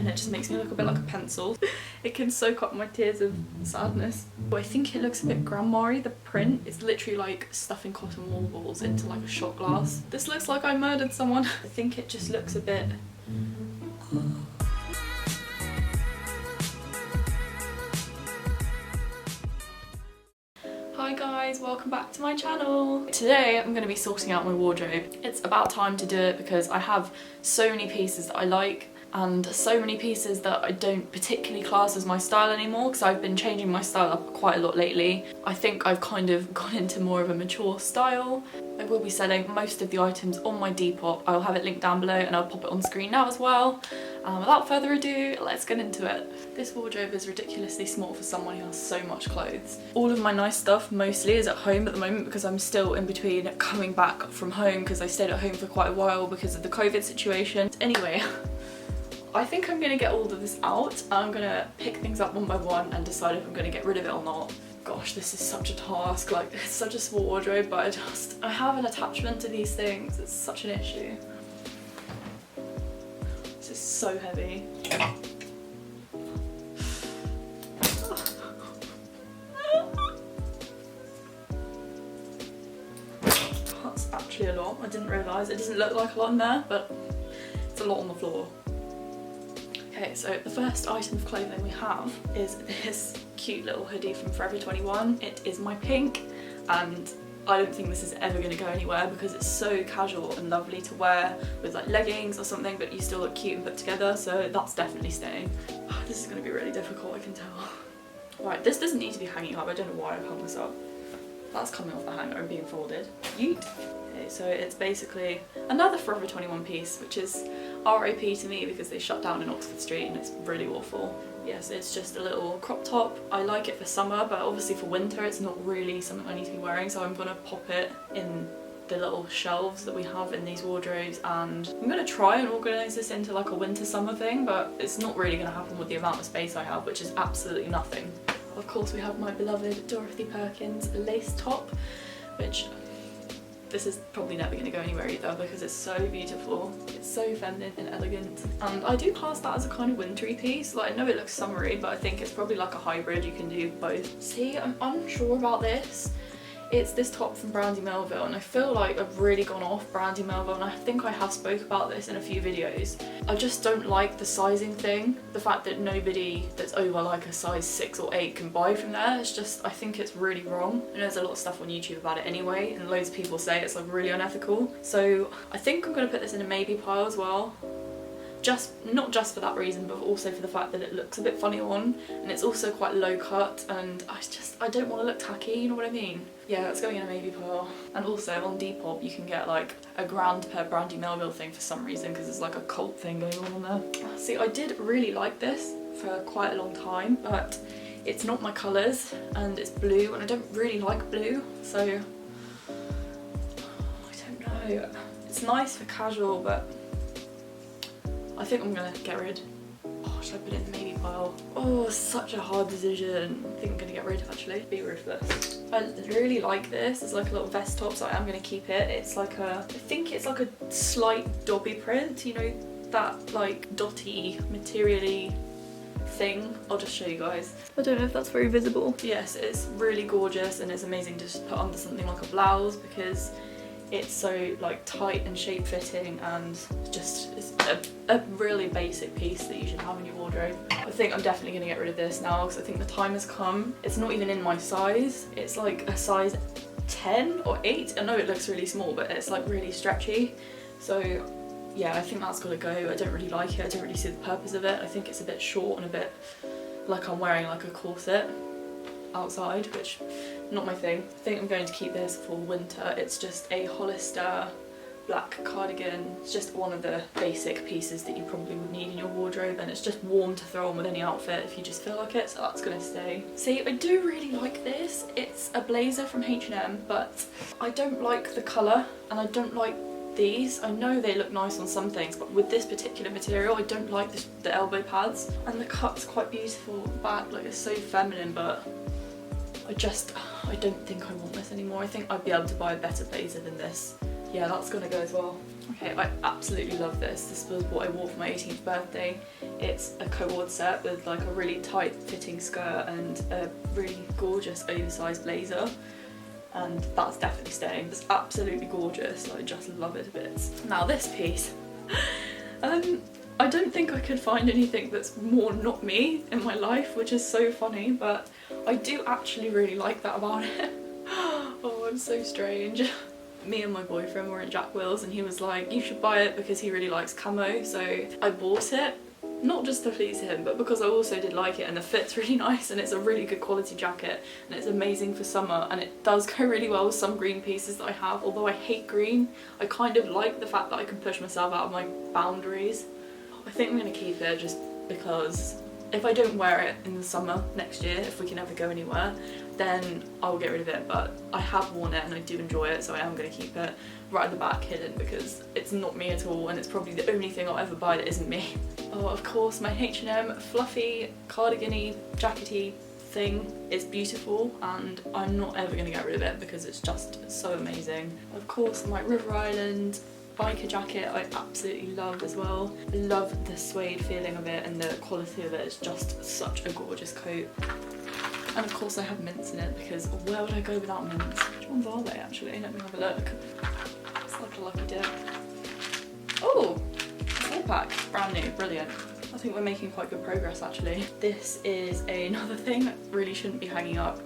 and it just makes me look a bit like a pencil. It can soak up my tears of sadness. But I think it looks a bit grandma-y. The print is literally like stuffing cotton wool balls into like a shot glass. This looks like I murdered someone. I think it just looks a bit... Hi guys, welcome back to my channel. Today I'm going to be sorting out my wardrobe. It's about time to do it because I have so many pieces that I like and so many pieces that I don't particularly class as my style anymore because I've been changing my style up quite a lot lately. I think I've kind of gone into more of a mature style. I will be selling most of the items on my Depop. I'll have it linked down below and I'll pop it on screen now as well. Without further ado, let's get into it. This wardrobe is ridiculously small for someone who has so much clothes. All of my nice stuff mostly is at home at the moment because I'm still in between coming back from home because I stayed at home for quite a while because of the COVID situation. Anyway, I think I'm going to get all of this out. I'm going to pick things up one by one and decide if I'm going to get rid of it or not. Gosh, this is such a task, like it's such a small wardrobe, but I have an attachment to these things. It's such an issue. This is so heavy. That's actually a lot. I didn't realise. It doesn't look like a lot in there, but it's a lot on the floor. Okay, so the first item of clothing we have is this cute little hoodie from Forever 21. It is my pink and I don't think this is ever going to go anywhere because it's so casual and lovely to wear with like leggings or something, but you still look cute and put together, so that's definitely staying. This is going to be really difficult, I can tell. Right, this doesn't need to be hanging up. I don't know why I've hung this up. That's coming off the hanger and being folded. Yeet! Okay, so it's basically another Forever 21 piece, which is RIP to me because they shut down in Oxford Street and it's really awful. Yes, it's just a little crop top. I like it for summer, but obviously for winter it's not really something I need to be wearing, so I'm gonna pop it in the little shelves that we have in these wardrobes, and I'm gonna try and organise this into like a winter summer thing, but it's not really gonna happen with the amount of space I have, which is absolutely nothing. Of course we have my beloved Dorothy Perkins lace top, which this is probably never going to go anywhere either because it's so beautiful. It's so feminine and elegant. And I do class that as a kind of wintry piece. Like, I know it looks summery, but I think it's probably like a hybrid. You can do both. See, I'm unsure about this. It's this top from Brandy Melville, and I feel like I've really gone off Brandy Melville, and I think I have spoke about this in a few videos. I just don't like the sizing thing. The fact that nobody that's over like a size 6 or 8 can buy from there. It's just, I think it's really wrong. And there's a lot of stuff on YouTube about it anyway, and loads of people say it's like really unethical. So I think I'm gonna put this in a maybe pile as well. Not just for that reason, but also for the fact that it looks a bit funny on, and it's also quite low cut, and I don't want to look tacky, you know what I mean? Yeah, it's going in a maybe pile. And also on Depop you can get like £1 per Brandy Melville thing for some reason because there's like a cult thing going on there. See, I did really like this for quite a long time, but it's not my colours and it's blue and I don't really like blue, so I don't know. It's nice for casual, but I think I'm gonna get rid. Oh, should I put it in the maybe pile? Oh, such a hard decision. I think I'm gonna get rid, actually. Be ruthless. I really like this. It's like a little vest top, so I am gonna keep it. It's like I think it's like a slight dobby print, you know, that like dotty, materially thing. I'll just show you guys. I don't know if that's very visible. Yes, it's really gorgeous and it's amazing to just put under something like a blouse because it's so like tight and shape fitting, and just it's a really basic piece that you should have in your wardrobe. I think I'm definitely going to get rid of this now because I think the time has come. It's not even in my size. It's like a size 10 or 8. I know it looks really small, but it's like really stretchy. So yeah, I think that's got to go. I don't really like it. I don't really see the purpose of it. I think it's a bit short and a bit like I'm wearing like a corset outside, which not my thing. I think I'm going to keep this for winter. It's just a Hollister black cardigan. It's just one of the basic pieces that you probably would need in your wardrobe, and it's just warm to throw on with any outfit if you just feel like it, so that's gonna stay. See, I do really like this. It's a blazer from H&M, but I don't like the colour and I don't like these. I know they look nice on some things, but with this particular material I don't like the elbow pads, and the cut's quite beautiful at the back, like it's so feminine, but I don't think I want this anymore. I think I'd be able to buy a better blazer than this yeah, that's gonna go as well. Okay, I absolutely love this. This was what I wore for my 18th birthday. It's a co-ord set with like a really tight fitting skirt and a really gorgeous oversized blazer. And that's definitely staying. It's absolutely gorgeous. I just love it a bit. Now this piece, I don't think I could find anything that's more not me in my life, which is so funny, but I do actually really like that about it. Oh, I'm so strange. Me and my boyfriend were in Jack Wills and he was like, you should buy it because he really likes camo, so I bought it. Not just to please him, but because I also did like it and the fit's really nice and it's a really good quality jacket and it's amazing for summer and it does go really well with some green pieces that I have. Although I hate green, I kind of like the fact that I can push myself out of my boundaries. I think I'm going to keep it just because if I don't wear it in the summer next year, if we can ever go anywhere, then I'll get rid of it. But I have worn it and I do enjoy it, so I am going to keep it right at the back hidden because it's not me at all and it's probably the only thing I'll ever buy that isn't me. Oh, of course, my H&M fluffy cardigan-y jackety thing is beautiful and I'm not ever going to get rid of it because it's just so amazing. Of course, my River Island biker jacket I absolutely love as well. I love the suede feeling of it and the quality of it. It's just such a gorgeous coat. And of course I have mints in it because where would I go without mints? Which ones are they actually? Let me have a look. It's like a lucky dip. Oh, a 4-pack, brand new, brilliant. I think we're making quite good progress actually. This is another thing that really shouldn't be hanging up.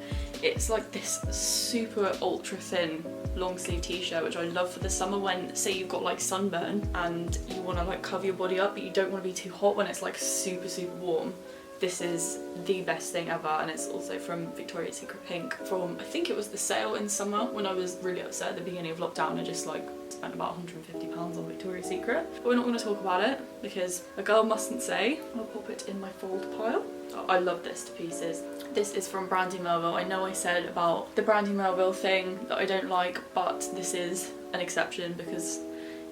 It's like this super ultra thin long sleeve t-shirt which I love for the summer when say you've got like sunburn and you want to like cover your body up but you don't want to be too hot when it's like super warm. This is the best thing ever and it's also from Victoria's Secret Pink from I think it was the sale in summer when I was really upset at the beginning of lockdown. I just like spent about £150 on Victoria's Secret. But we're not going to talk about it because a girl mustn't say. I'll pop it in my fold pile. Oh, I love this to pieces. This is from Brandy Melville. I know I said about the Brandy Melville thing that I don't like, but this is an exception because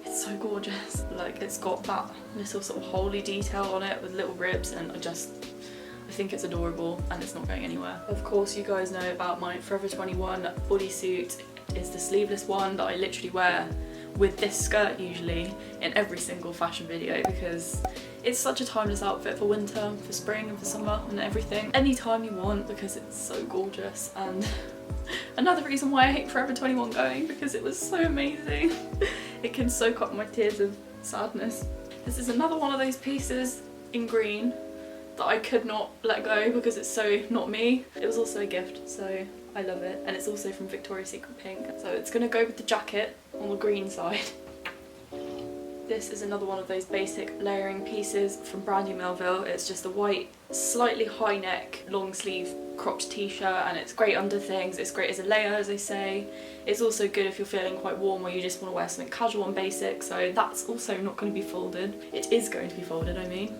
it's so gorgeous. Like it's got that little sort of holy detail on it with little ribs and I think it's adorable and it's not going anywhere. Of course you guys know about my Forever 21 bodysuit. It's the sleeveless one that I literally wear with this skirt usually in every single fashion video because it's such a timeless outfit for winter, for spring and for summer and everything. Anytime you want because it's so gorgeous. And another reason why I hate Forever 21 going because it was so amazing. It can soak up my tears of sadness. This is another one of those pieces in green that I could not let go because it's so not me. It was also a gift, so I love it. And it's also from Victoria's Secret Pink. So it's gonna go with the jacket on the green side. This is another one of those basic layering pieces from Brandy Melville. It's just a white, slightly high neck, long sleeve cropped t-shirt and it's great under things. It's great as a layer, as they say. It's also good if you're feeling quite warm or you just want to wear something casual and basic. So that's also not going to be folded. It is going to be folded, I mean.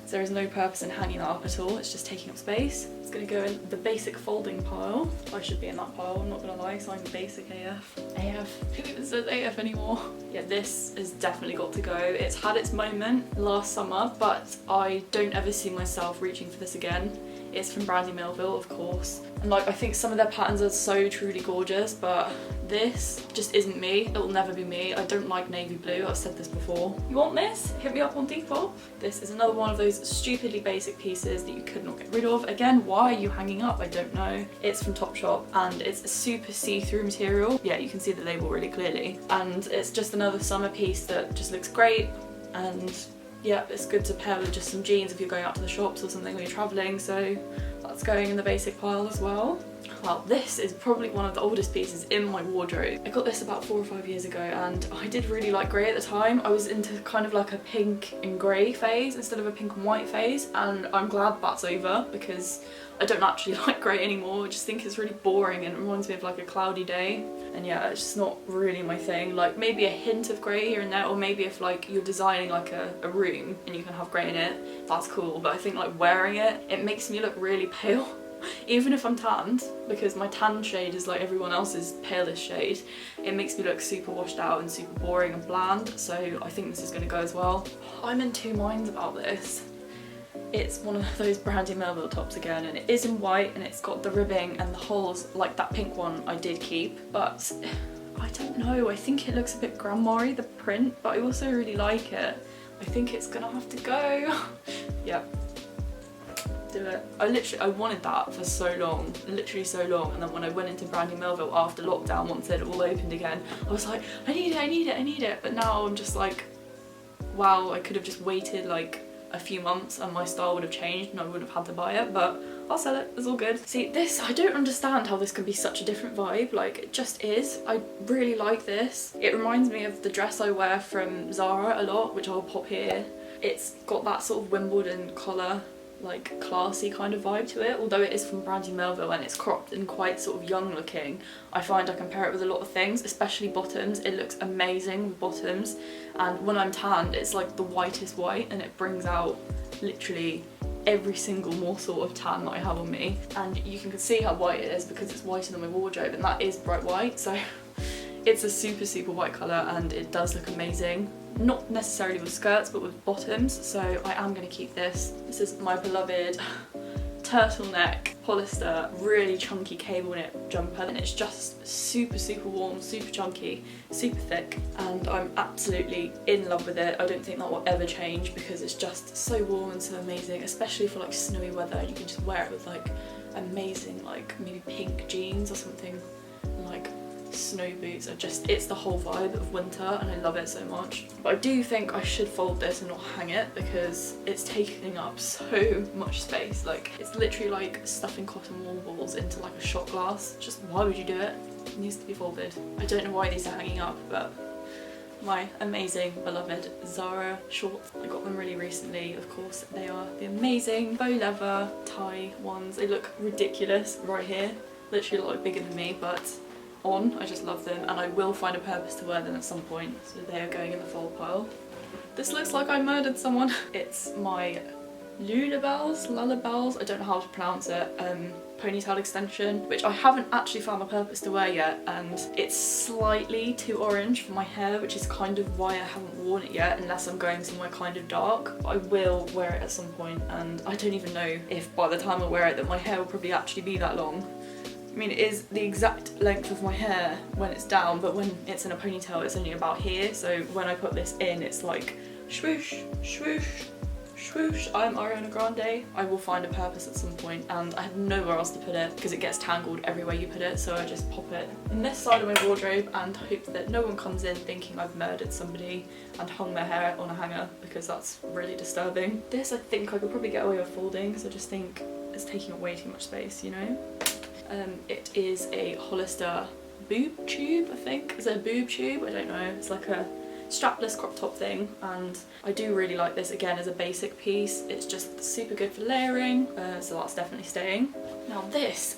So there is no purpose in hanging that up at all. It's just taking up space. It's going to go in the basic folding pile. I should be in that pile, I'm not going to lie, so I'm basic AF. AF? Who even says AF anymore? Yeah, this has definitely got to go. It's had its moment last summer, but I don't ever see myself reaching for this again. It's from Brandy Melville, of course. And like, I think some of their patterns are so truly gorgeous, but this just isn't me. It'll never be me. I don't like navy blue, I've said this before. You want this? Hit me up on Depop. This is another one of those stupidly basic pieces that you could not get rid of. Again, why are you hanging up? I don't know. It's from Topshop and it's a super see-through material. Yeah, you can see the label really clearly. And it's just another summer piece that just looks great. And yeah, it's good to pair with just some jeans if you're going out to the shops or something when you're travelling, so that's going in the basic pile as well. Well, this is probably one of the oldest pieces in my wardrobe. I got this about 4 or 5 years ago and I did really like grey at the time. I was into kind of like a pink and grey phase instead of a pink and white phase, and I'm glad that's over because I don't actually like grey anymore. I just think it's really boring and it reminds me of like a cloudy day. And yeah, it's just not really my thing. Like maybe a hint of grey here and there, or maybe if like you're designing like a room and you can have grey in it, that's cool. But I think like wearing it, it makes me look really pale. Even if I'm tanned, because my tan shade is like everyone else's palest shade, it makes me look super washed out and super boring and bland, so I think this is going to go as well. I'm in two minds about this. It's one of those Brandy Melville tops again, and it is in white and it's got the ribbing and the holes like that pink one I did keep, but I don't know, I think it looks a bit grandma-y, the print, but I also really like it. I think it's gonna have to go. Yep. Do it. I wanted that for so long, literally so long, and then when I went into brand new Melville after lockdown, once it all opened again, I was like, I need it, I need it, I need it. But now I'm just like, wow, I could have just waited like a few months and my style would have changed and I would have had to buy it, but I'll sell it, it's all good. See, this, I don't understand how this can be such a different vibe, like it just is. I really like this. It reminds me of the dress I wear from Zara a lot, which I'll pop here. It's got that sort of Wimbledon collar, like classy kind of vibe to it, although it is from Brandy Melville and it's cropped and quite sort of young looking. I find I compare it with a lot of things, especially bottoms. It looks amazing with bottoms, and when I'm tanned it's like the whitest white and it brings out literally every single morsel of tan that I have on me, and you can see how white it is because it's whiter than my wardrobe, and that is bright white, so it's a super white colour and it does look amazing. Not necessarily with skirts but with bottoms, so I am going to keep this. This is my beloved turtleneck Hollister really chunky cable knit jumper, and it's just super warm, super chunky, super thick, and I'm absolutely in love with it. I don't think that will ever change because it's just so warm and so amazing, especially for like snowy weather. You can just wear it with like amazing like maybe pink jeans or something, and like snow boots. It's the whole vibe of winter and I love it so much. But I do think I should fold this and not hang it because it's taking up so much space. Like it's literally like stuffing cotton wool balls into like a shot glass. Just why would you do it? It needs to be folded. I don't know why these are hanging up, but my amazing beloved Zara shorts. I got them really recently, of course. They are the amazing faux leather tie ones. They look ridiculous right here. Literally a lot bigger than me, but on, I just love them, and I will find a purpose to wear them at some point, so they are going in the fold pile. This looks like I murdered someone. It's my lullabies, I don't know how to pronounce it, ponytail extension, which I haven't actually found a purpose to wear yet, and it's slightly too orange for my hair, which is kind of why I haven't worn it yet unless I'm going somewhere kind of dark. But I will wear it at some point, and I don't even know if by the time I wear it that my hair will probably actually be that long. I mean, it is the exact length of my hair when it's down, but when it's in a ponytail it's only about here, so when I put this in it's like swoosh, swoosh, swoosh. I'm Ariana Grande. I will find a purpose at some point, and I have nowhere else to put it because it gets tangled everywhere you put it, so I just pop it in this side of my wardrobe and hope that no one comes in thinking I've murdered somebody and hung their hair on a hanger, because that's really disturbing. This I think I could probably get away with folding because I just think it's taking up way too much space, you know? It is a Hollister boob tube, I think. Is it a boob tube? I don't know. It's like a strapless crop top thing, and I do really like this again as a basic piece. It's just super good for layering, so that's definitely staying. Now this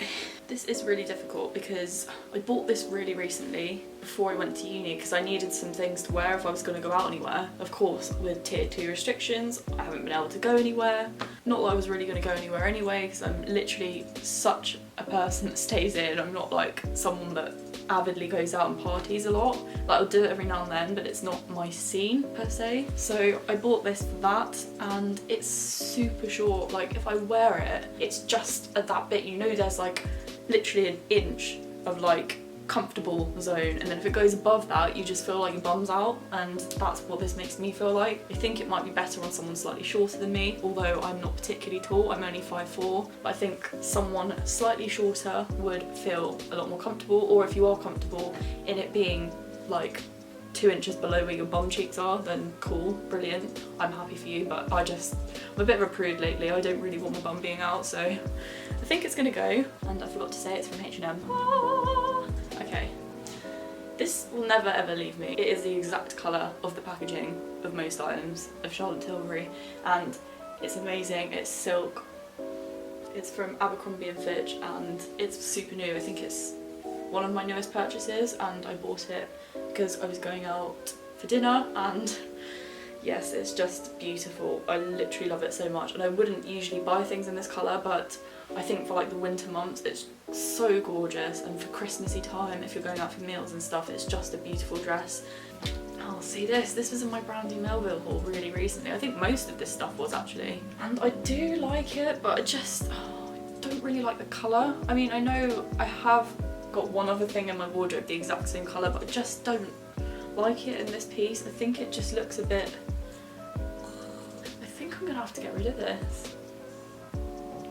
is really difficult because I bought this really recently before I went to uni because I needed some things to wear if I was going to go out anywhere. Of course, with tier 2 restrictions, I haven't been able to go anywhere. Not that I was really going to go anywhere anyway, because I'm literally such a person that stays in. I'm not like someone that avidly goes out and parties a lot. Like I'll do it every now and then, but it's not my scene per se. So I bought this for that, and it's super short. Like if I wear it, it's just at that bit, you know, there's like literally an inch of like comfortable zone, and then if it goes above that you just feel like your bum's out, and that's what this makes me feel like. I think it might be better on someone slightly shorter than me, although I'm not particularly tall, I'm only 5'4", but I think someone slightly shorter would feel a lot more comfortable, or if you are comfortable in it being like 2 inches below where your bum cheeks are, then cool, brilliant, I'm happy for you. But I'm a bit of a prude lately, I don't really want my bum being out, so I think it's gonna go. And I forgot to say it's from H&M. Okay, this will never ever leave me. It is the exact colour of the packaging of most items of Charlotte Tilbury, and it's amazing. It's silk, it's from Abercrombie & Fitch, and it's super new. I think it's one of my newest purchases, and I bought it because I was going out for dinner, and yes, it's just beautiful. I literally love it so much, and I wouldn't usually buy things in this colour, but I think for like the winter months it's so gorgeous, and for Christmassy time if you're going out for meals and stuff, it's just a beautiful dress. Oh, see this was in my Brandy Melville haul really recently. I think most of this stuff was actually, and I do like it, but I don't really like the colour. I mean, I know I have got one other thing in my wardrobe the exact same colour, but I just don't like it in this piece. I think it just looks a bit... I think I'm gonna have to get rid of this.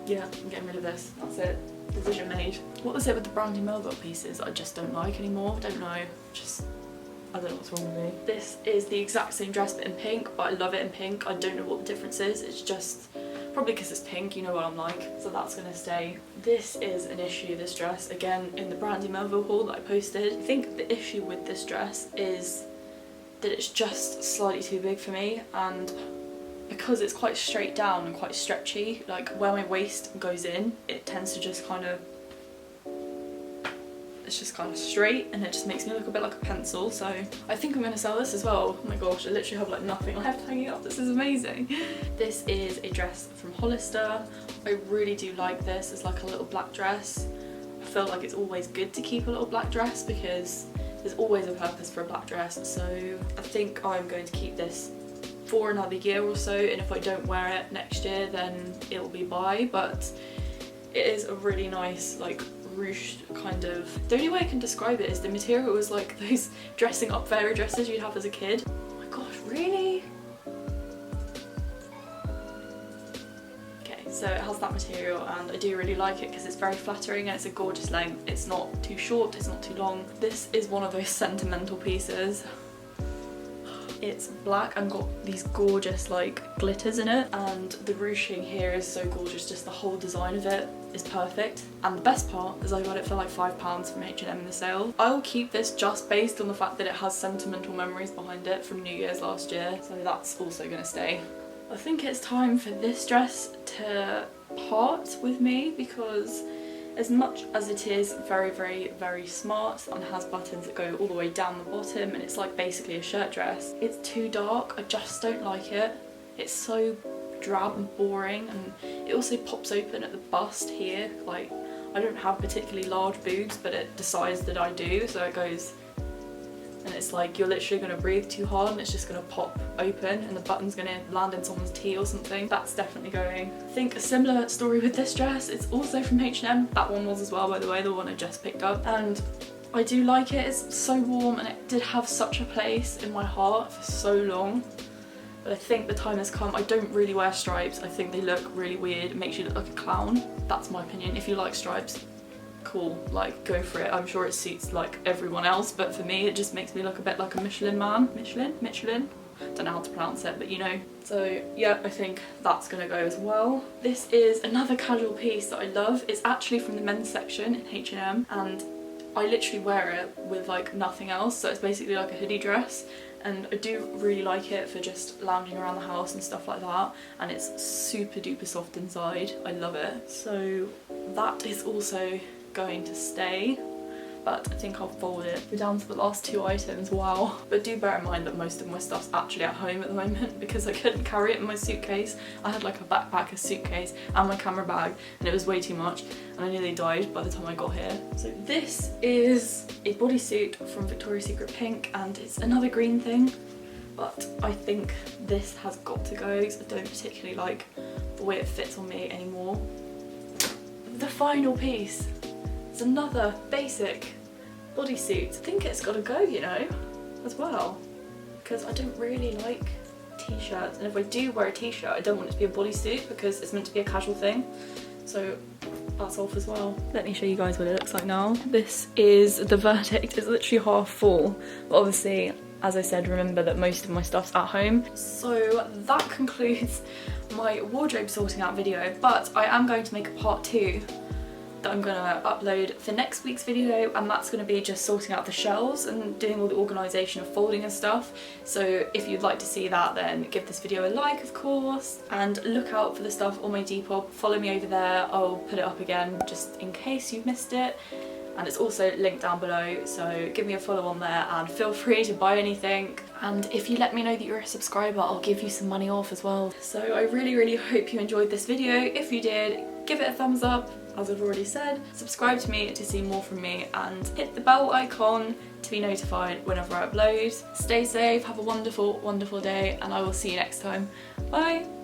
Yeah, I'm getting rid of this. That's it. Decision made. What was it with the Brandy Melville pieces I just don't like anymore? I don't know. I don't know what's wrong with me. This is the exact same dress but in pink, but I love it in pink. I don't know what the difference is. It's just probably because it's pink, you know what I'm like. So that's gonna stay. This is an issue, this dress. Again, in the Brandy Melville haul that I posted. I think the issue with this dress is that it's just slightly too big for me, and because it's quite straight down and quite stretchy, like where my waist goes in, it tends to just kind of, it's just kind of straight, and it just makes me look a bit like a pencil. So I think I'm going to sell this as well. Oh my gosh, I literally have like nothing left hanging up. This is amazing. This is a dress from Hollister. I really do like this. It's like a little black dress. I feel like it's always good to keep a little black dress because there's always a purpose for a black dress. So I think I'm going to keep this for another year or so, and if I don't wear it next year then it'll be bye. But it is a really nice like ruched kind of, the only way I can describe it is the material is like those dressing up fairy dresses you'd have as a kid. Oh my gosh, really? Okay, so it has that material and I do really like it because it's very flattering and it's a gorgeous length. It's not too short, it's not too long. This is one of those sentimental pieces. It's black and got these gorgeous like glitters in it, and the ruching here is so gorgeous. Just the whole design of it is perfect, and the best part is I got it for like £5 from H&M in the sale. I will keep this just based on the fact that it has sentimental memories behind it from New Year's last year, so that's also going to stay. I think it's time for this dress to part with me because as much as it is very, very, very smart and has buttons that go all the way down the bottom and it's like basically a shirt dress, it's too dark. I just don't like it. It's so drab and boring, and it also pops open at the bust here. Like, I don't have particularly large boobs, but it decides that I do, so it goes, and it's like you're literally going to breathe too hard and it's just going to pop open and the button's going to land in someone's tea or something. That's definitely going. I think a similar story with this dress. It's also from H&M. That one was as well, by the way, the one I just picked up. And I do like it. It's so warm and it did have such a place in my heart for so long. But I think the time has come. I don't really wear stripes. I think they look really weird. It makes you look like a clown. That's my opinion. If you like stripes, cool, like go for it. I'm sure it suits like everyone else, but for me it just makes me look a bit like a Michelin man. Michelin? Don't know how to pronounce it, but you know. So yeah, I think that's gonna go as well. This is another casual piece that I love. It's actually from the men's section in H&M, and I literally wear it with like nothing else, so it's basically like a hoodie dress, and I do really like it for just lounging around the house and stuff like that, and it's super duper soft inside. I love it. So that is also going to stay, but I think I'll fold it. We're down to the last 2 items, wow. But do bear in mind that most of my stuff's actually at home at the moment because I couldn't carry it in my suitcase. I had like a backpack, a suitcase and my camera bag, and it was way too much and I nearly died by the time I got here. So this is a bodysuit from Victoria's Secret Pink, and it's another green thing, but I think this has got to go because I don't particularly like the way it fits on me anymore. The final piece. It's another basic bodysuit. I think it's got to go, you know, as well, because I don't really like t-shirts, and if I do wear a t-shirt I don't want it to be a bodysuit because it's meant to be a casual thing, so that's off as well. Let me show you guys what it looks like now. This is the verdict. It's literally half full, but obviously, as I said, remember that most of my stuff's at home. So that concludes my wardrobe sorting out video, but I am going to make a part 2 that I'm going to upload for next week's video, and that's going to be just sorting out the shelves and doing all the organisation of folding and stuff. So if you'd like to see that, then give this video a like, of course, and look out for the stuff on my Depop. Follow me over there. I'll put it up again just in case you've missed it, and it's also linked down below, so give me a follow on there and feel free to buy anything. And if you let me know that you're a subscriber, I'll give you some money off as well. So I really hope you enjoyed this video. If you did, give it a thumbs up, as I've already said. Subscribe to me to see more from me, and hit the bell icon to be notified whenever I upload. Stay safe, have a wonderful day, and I will see you next time. Bye!